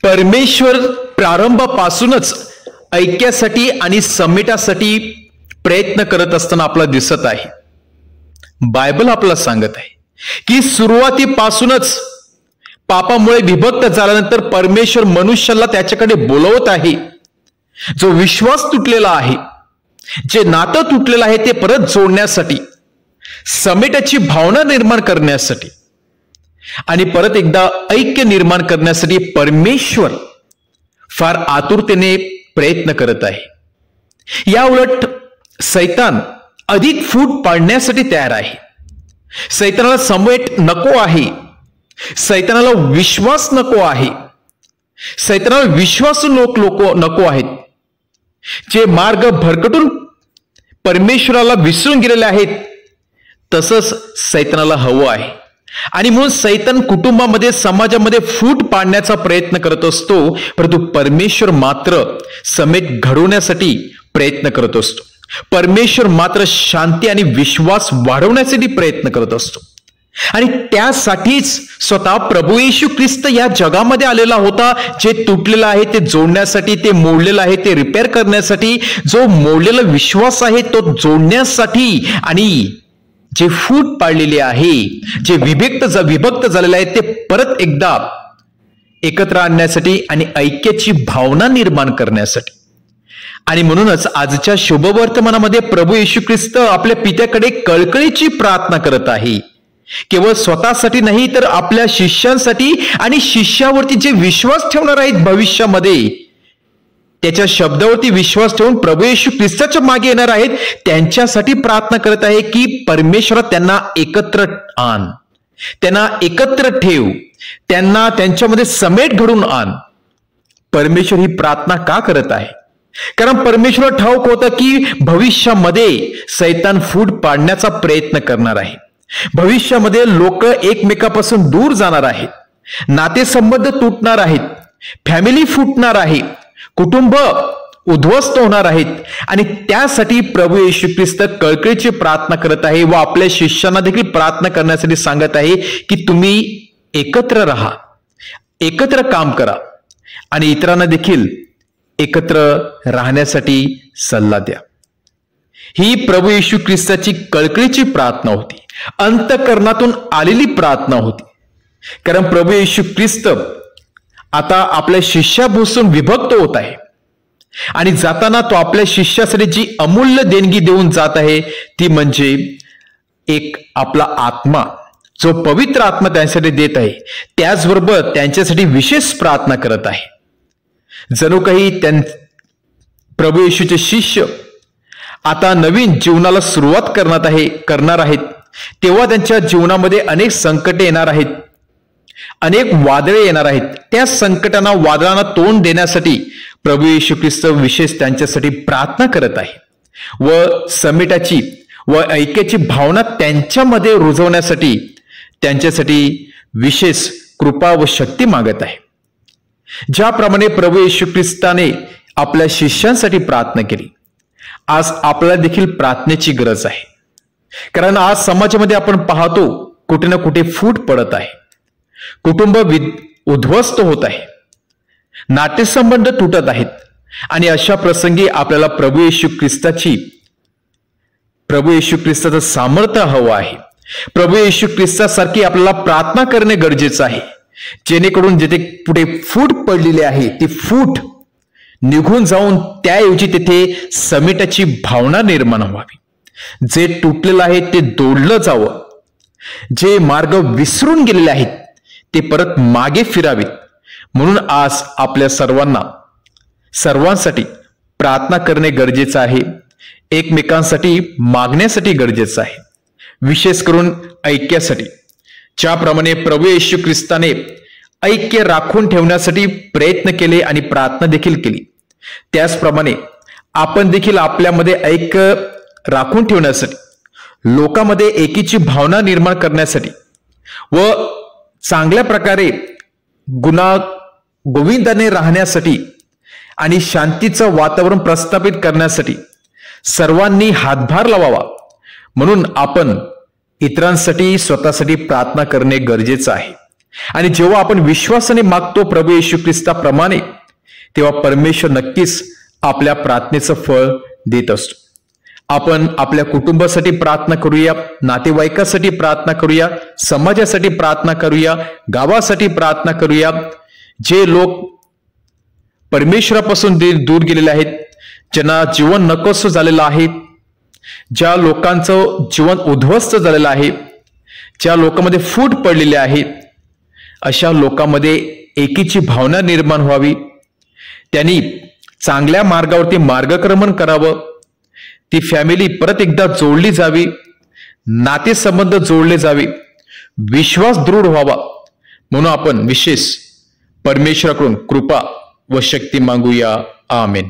परमेश्वर प्रारंभापासूनच ऐक्यासाठी आणि समेटासाठी प्रयत्न करत असताना आपला दिसत आहे. बायबल आपल्याला सांगत आहे की सुरुवातीपासूनच पापामुळे विभक्त झाल्यानंतर परमेश्वर मनुष्याला त्याच्याकडे बोलवत आहे. जो विश्वास तुटलेला आहे, जे नातं तुटलेलं आहे ते परत जोडण्यासाठी, समेटाची भावना निर्माण करण्यासाठी आणि परत एकदा ऐक्य निर्माण करण्यासाठी परमेश्वर फार आतुरतेने प्रयत्न करत आहे. या उलट सैतान अधिक फूट पाडण्यासाठी तयार आहे. सैतानाला समेट नको आहे, सैतानाला विश्वास नको आहे, सैतानाला विश्वासू लोक नको आहेत. जे मार्ग भरकटून परमेश्वराला विसरून गेलेले आहेत तसंच सैतानाला हवं आहे. आणि म्हणून सैतान कुटुंबामध्ये, समाजामध्ये फूट पाडण्याचा प्रयत्न करत असतो, परंतु परमेश्वर मात्र समेट घडवण्यासाठी प्रयत्न करत असतो. परमेश्वर मात्र शांती आणि विश्वास वाढवण्यासाठी प्रयत्न करत असतो. आणि त्यासाठीच स्वतः प्रभू येशू ख्रिस्त या जगामध्ये आलेला होता. जे तुटलेलं आहे ते जोडण्यासाठी, ते मोडलेलं आहे ते रिपेअर करण्यासाठी, जो मोडलेला विश्वास आहे तो जोडण्यासाठी, आणि जे फूट पाडलेले आहे, जे विभक्त झालेले आहे ते परत एकदा एकत्र आणण्यासाठी आणि ऐक्याची भावना निर्माण करण्यासाठी. आणि म्हणूनच आजच्या शुभवर्तमानामध्ये प्रभू येशू ख्रिस्त आपल्या पित्याकडे कळकळीची प्रार्थना करत आहे. केवळ स्वतःसाठी नाही तर आपल्या शिष्यांसाठी आणि शिष्यावरती जे विश्वास ठेवणार आहेत भविष्यामध्ये, त्याच्या शब्दावरती विश्वास ठेवून प्रभू येशू ख्रिस्ताच्या मागे येणार आहेत, त्यांच्यासाठी प्रार्थना करत आहे की परमेश्वर त्यांना एकत्र आण, त्यांना एकत्र ठेव, त्यांना त्यांच्यामध्ये समेट घडून आण. परमेश्वर ही प्रार्थना का करत आहे? कारण परमेश्वर ठाऊक होतं की भविष्यामध्ये सैतान फूट पाडण्याचा प्रयत्न करणार आहे. भविष्यामध्ये लोक एकमेकापासून दूर जाणार आहेत, नातेसंबंध तुटणार आहेत, फॅमिली फुटणार आहे, कुटुंब उद्ध्वस्त होणार आहेत. आणि त्यासाठी प्रभू येशू ख्रिस्त कळकळीची प्रार्थना करत आहे व आपल्या शिष्यांना देखील प्रार्थना करण्यासाठी सांगत आहे की तुम्ही एकत्र राहा, एकत्र काम करा आणि इतरांना देखील एकत्र राहण्यासाठी सल्ला द्या. ही प्रभू येशू ख्रिस्ताची कळकळीची प्रार्थना होती, अंतःकरणातून आलेली प्रार्थना होती. कारण प्रभू येशू ख्रिस्त आता आपल्या शिष्यापासून विभक्त होत आहे आणि जाताना तो आपल्या शिष्यासाठी जी अमूल्य देणगी देऊन जात आहे ती म्हणजे एक आपला आत्मा, जो पवित्र आत्मा त्यांच्यासाठी देत आहे. त्याचबरोबर त्यांच्यासाठी विशेष प्रार्थना करत आहे. जणू काही प्रभू येशूचे शिष्य आता नवीन जीवनाला सुरुवात करणार आहेत, तेव्हा त्यांच्या जीवनामध्ये अनेक संकटे येणार आहेत, अनेक वादळे येणार आहेत. त्या संकटांना, वादळांना तोंड देण्यासाठी प्रभू येशू ख्रिस्त विशेष त्यांच्यासाठी प्रार्थना करत आहे व समेटाची व ऐक्याची भावना त्यांच्यामध्ये रुजवण्यासाठी त्यांच्यासाठी विशेष कृपा व शक्ती मागत आहे. ज्याप्रमाणे प्रभू येशू ख्रिस्ताने आपल्या शिष्यांसाठी प्रार्थना केली, आज आपल्याला देखील प्रार्थनेची गरज आहे. कारण आज समाजामध्ये आपण पाहतो कुठे ना कुठे फूट पडत आहे, कुटुंब उद्ध्वस्त होत आहे, नातेसंबंध तुटत आहेत. आणि अशा प्रसंगी आपल्याला प्रभू येशू ख्रिस्ताचं सामर्थ्य हवं आहे. प्रभू येशू ख्रिस्तासारखी आपल्याला प्रार्थना करणे गरजेचं आहे, जेणेकरून जिथे पुढे फूट पडलेली आहे ती फूट निघून जाऊन त्याऐवजी तिथे समेटाची भावना निर्माण व्हावी. जे तुटलेलं आहे ते जोडलं जावं, जे मार्ग विसरून गेलेले आहेत ते परत मागे फिरावेत. म्हणून आज आपल्या सर्वांसाठी प्रार्थना करणे गरजेचं आहे, एकमेकांसाठी मागण्यासाठी गरजेचं आहे, विशेष करून ऐक्यासाठी. ज्याप्रमाणे प्रभू येशू ख्रिस्ताने ऐक्य राखून ठेवण्यासाठी प्रयत्न केले आणि प्रार्थना देखील केली, त्याचप्रमाणे आपण देखील आपल्यामध्ये ऐक्य राखून ठेवण्यासाठी, लोकांमध्ये एकीची भावना निर्माण करण्यासाठी व चांगल्या प्रकारे गोविंदाने राहण्यासाठी आणि शांतीचं वातावरण प्रस्थापित करण्यासाठी सर्वांनी हातभार लावावा. म्हणून आपण इतरांसाठी, स्वतःसाठी प्रार्थना करणे गरजेचं आहे. आणि जेव्हा आपण विश्वासाने मागतो प्रभू येशू ख्रिस्ताप्रमाणे, तेव्हा परमेश्वर नक्कीच आपल्या प्रार्थनेचं फळ देत असतो. आपण आपल्या कुटुंबासाठी प्रार्थना करूया, नातेवाईकासाठी प्रार्थना करूया, समाजासाठी प्रार्थना करूया, गावासाठी प्रार्थना करूया. जे लोक परमेश्वरापासून दूर गेलेले आहेत, ज्यांना जीवन नकोसं झालेलं आहे, ज्या लोकांचं जीवन उद्ध्वस्त झालेलं आहे, ज्या लोकांमध्ये फूट पडलेले आहेत, अशा लोकांमध्ये एकीची भावना निर्माण व्हावी. त्यांनी चांगल्या मार्गावरती मार्गक्रमण करावं. ती फॅमिली परत एकदा जोडली जावी, नातेसंबंध जोडले जावे, विश्वास दृढ व्हावा. म्हणून आपण विशेष परमेश्वराकडून कृपा व शक्ती मागूया. आमेन.